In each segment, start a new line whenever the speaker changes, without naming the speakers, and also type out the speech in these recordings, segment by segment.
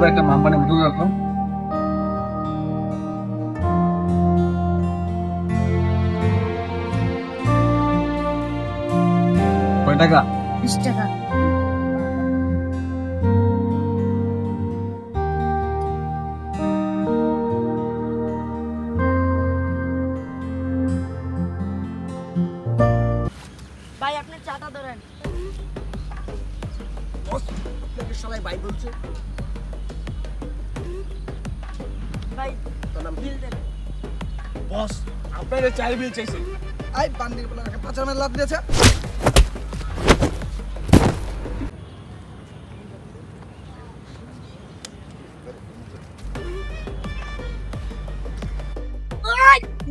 একটা মামবানি দূর রাখো। কয় টাকা?
20 টাকা। ভাই আপনি চাটা ধরেন।
সবাই ভাই বলছে
ভাই
তোর নাম
বিল দেন।
বস আপনারা চার বিল চাইছে।
আই বান্দির বলে একটা পাঁচা মেলা লাভ দিয়েছে।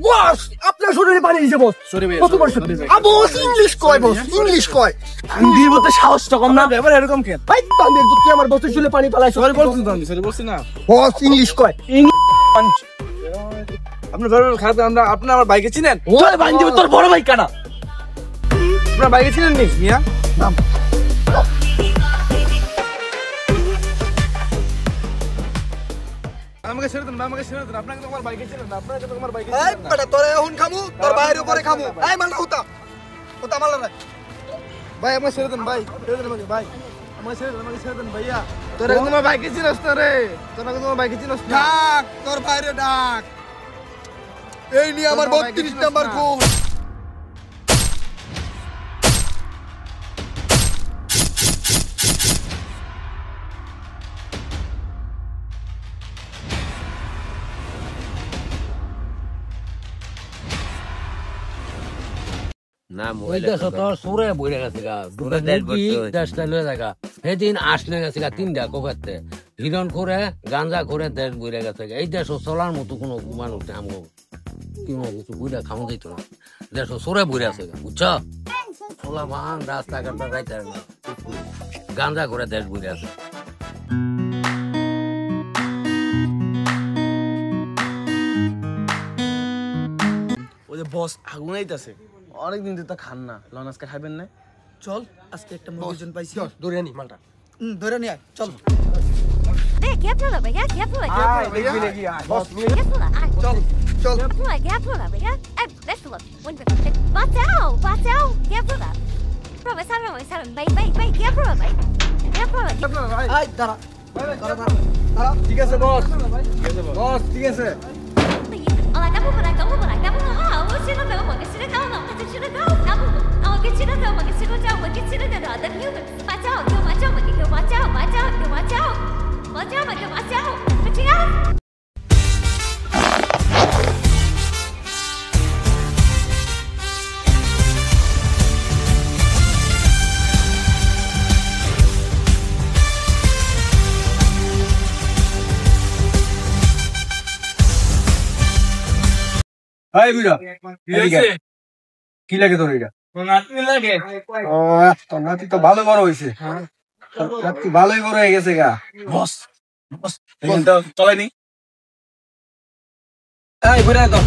বস আপনার শরীরে পানি দিয়েছে বস।
সরি ভাই,
কত বছর বস ইংলিশ কয় বস, ইংলিশ কয়।
হিন্দির মধ্যে সাহসটা কম না, এবার এরকম কেন?
ভাই বান্দির তুই আমার বসের চুলে পানি পালাইছ।
সরি বলছি তো, আমি সরি বলছি না।
বস ইংলিশ কয়।
আপনার ভাই খারাপ, আমরা আপনি আমার বাইকে চিনেন?
ওই বান্দি তোর বড় ভাই কানা।
আপনার বাইকে চিনেন নি মিয়া?
নাম
আমাকে ছেড়ে দেন, আমাকে ছেড়ে দেন। আপনাকে তো আমার বাইকে চিনেন না, আপনাকে তো আমার বাইকে
এই
চিনেন না।
বেটা তোরে এখন খামু, তোর বাইরে উপরে খামু। এই মালটা হুতা হুতা মাল না।
ভাই আমাকে ছেড়ে দেন, ভাই ছেড়ে দেন আমাকে, ভাই আমাকে ছেড়ে দেন, আমাকে ছেড়ে দেন ভাইয়া। তোরা কিন্তু আমার বাইকে চিনস না রে, তোরা কিন্তু আমার বাইকে চিনস না।
ডাক তোর বাইরে ডাক। এই নিয়ে আমার 32 নাম্বার খুন।
না তোর সুরে বইরে গেছে গা দুটো দেশটা লয়ে থাকা সেদিন আসলে গেছে গা তিনটা কোকাতে হিরণ করে গাঞ্জা করে দেশ বইরে গেছে এই দেশ চলার মতো কোনো মানুষ নেই আমগো কোনো কিছু বুঝা খাওয়া দিত না দেশ সুরে বইরে আছে বুঝছ চলা মান রাস্তাঘাটটা যাইতে না গাঞ্জা করে দেশ বইরে আছে
ওই যে বস আগুন আইতাছে, অনেকদিন তো খান না, লন আজকে খাবেন না?
চল আজকে একটা মুভিজন পাইছি।
ধরে আনি মালটা।
ধরে নিয়ে আয় চল।
¿Qué pula, vaya? ¿Qué pula?
দেখবি নাকি? বস
¿Qué pula?
চল চল
¿Qué pula, vaya? Let's look. Bate out. ¿Qué pula? Bro, sabe, bay, ¿qué pula, bay? ¿Qué pula?
আয় দাঁড়া দাঁড়া দাঁড়া।
ঠিক আছে বস, বস ঠিক আছে।
Olha, kamu pula. Ah, você não deu, mano. Você não deu, não. Você não deu. Kamu. Oh, que tira deu, mano. Você não deu, mano. Que tira deu. The human. Bate out, bate out.
হাই বুড়া, কি লাগে তোর এটা?
নাতনি লাগে।
ও তোর নাতি তো ভালো বড় হয়েছে, নাতি ভালোই বড় হয়ে গেছে গা। বস বস চলাই নি। এই বুড়া তো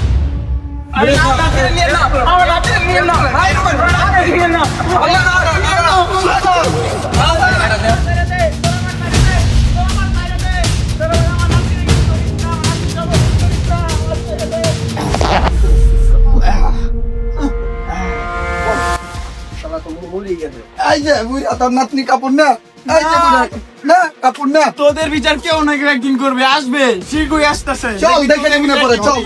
এই যে বুড়া তোর নাতনি কাপড় না। এই যে বুড়া না কাপড় না।
তোদের বিচার কেউ নাকি একদিন করবে, আসবে শীঘ্রই আসতেছে।
চল দেখে নেমনে পড়ে চল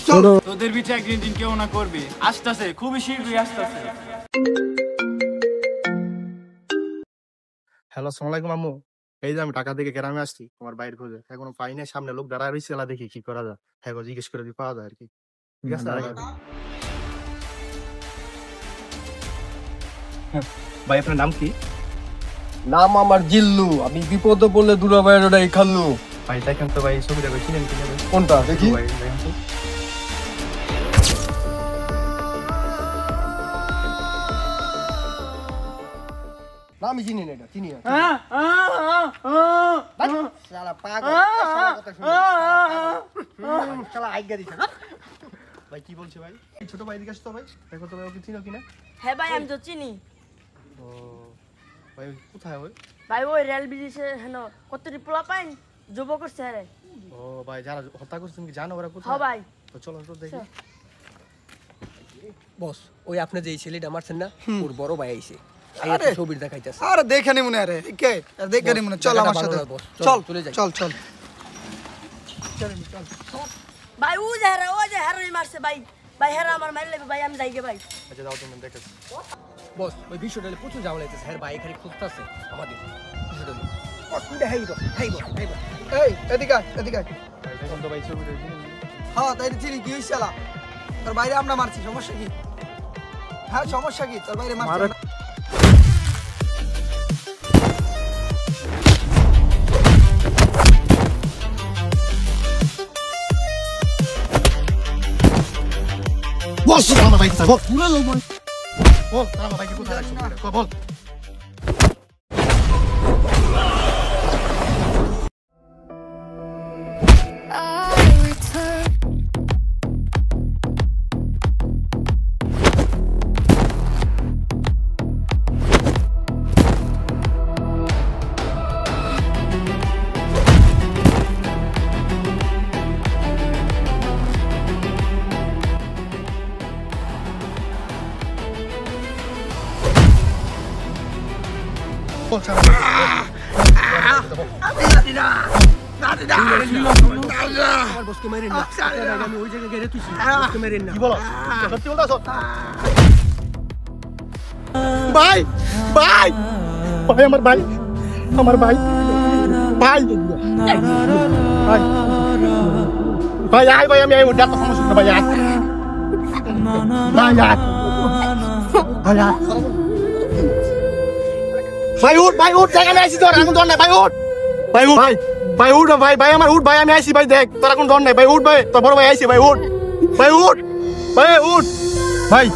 চল।
তোদের বিচার একদিন কেউ না করবে, আসতেছে খুবই শীঘ্রই আসতেছে।
হ্যালো আসসালামু আলাইকুম আম্মু। এই যে আমি টাকা থেকে গ্রামে আসছি তোমার বাইরে খোঁজে, এখনো পাই না। সামনে লোক দাঁড়ায় রয়েছে, এলা দেখি কি করা যায়। হ্যাঁ জিজ্ঞেস করে যদি পাওয়া যায় আর কি। ঠিক আছে ভাই, আপনার নাম কি?
নাম আমার জিল্লু, আমি বিপদে পড়লে দুলাভাইয়ের ওটাই খাল্লু।
ভাই দেখেন তো ভাই, ছবিটা চিনেন কি?
কোনটা দেখি?
ভাই দেখেন তো।
না আমি চিনি না, এটা চিনি না।
শালা পাগল শালা কথা শুনে শালা আইগা দিছে।
ভাই কি বলছে ভাই? ছোট ভাই দিকে আসতো ভাই, দেখো তো ভাই ওকে চিনো কিনা।
হ্যাঁ ভাই আমি তো চিনি
ও ভাই কোথায় ওই?
ভাই ওই রেল ব্রিজে হেন কতটি পোলা পাইন যুব করছে রে
ও ভাই যারা হত্যা করছে তুমি কি জানো ওরা
হ
কোথায়
ভাই
তো চলো তো দেখি
বস ওই আপনি যে ছেলেটা মারছেন না ওর বড় ভাই আইছে
আরে
ছবির দেখাইতেছে
আরে দেখে নি মনে আরে কে আর দেখে নি মনে চল আমার সাথে চল
চলে যাই
চল চল
ভাই ও যে হেরোই মারছে ভাই ভাই হেরা আমার মাইল লাগবে ভাই আমি যাইগে ভাই
আচ্ছা যাও তুমি দেখো
বস ওই বিষয়টা প্রচুর ঝামেলা হইতেছে হ্যাঁ ভাই এখানে খুঁজতেছে আমাদের বিষয়টা নিয়ে।
বস তুই হাইবো এই এদিকে আয়, এদিকে আয়।
ভাই দেখুন তো ভাই ছবিটা
হ্যাঁ তাই চিনি কি হইছে শালা তোর বাইরে আমরা মারছি সমস্যা কি হ্যাঁ সমস্যা কি তোর বাইরে মারছি আমরা।
বল তো আমার ভাই বল বল আমার ভাইকে কোথায় রাখছো বল বল ছাড়া
আমার বসকে মেরেন না আমি ওই জায়গায় গেড়ে তুইছি বসকে মেরেন না
কি বলো সত্যি বলতাছো ভাই ভাই ভাই আমার ভাই ভাই ভাই ভাই আয় ভাই আমি ওটা তো সমস্যা না ভাই আয় ভাই আয় ভাই আয় ভাই উঠ জায়গা আমি আইছি তোর এখন ধর না ভাই উঠ ভাই উঠ ভাই উঠ ভাই ভাই আমার উঠ ভাই আমি আইছি ভাই দেখ তোর এখন ধর নাই ভাই উঠ ভাই তোর বড় ভাই আইছি ভাই উঠ ভাই উঠ ভাই উঠ ভাই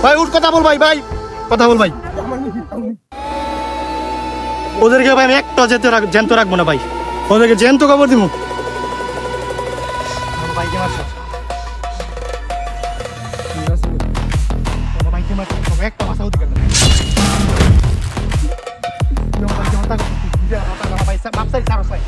ভাই উঠ কথা বল ভাই ভাই কথা বল ভাই ওদেরকে ভাই আমি একটা জ্যান্ত রাখবো না ভাই ওদেরকে জ্যান্ত খবর দিব ভাইকে মারছো ভাইকে মারছো একটা ভাষা অধিকার না ভাই সাপ সাইড সারো সাইড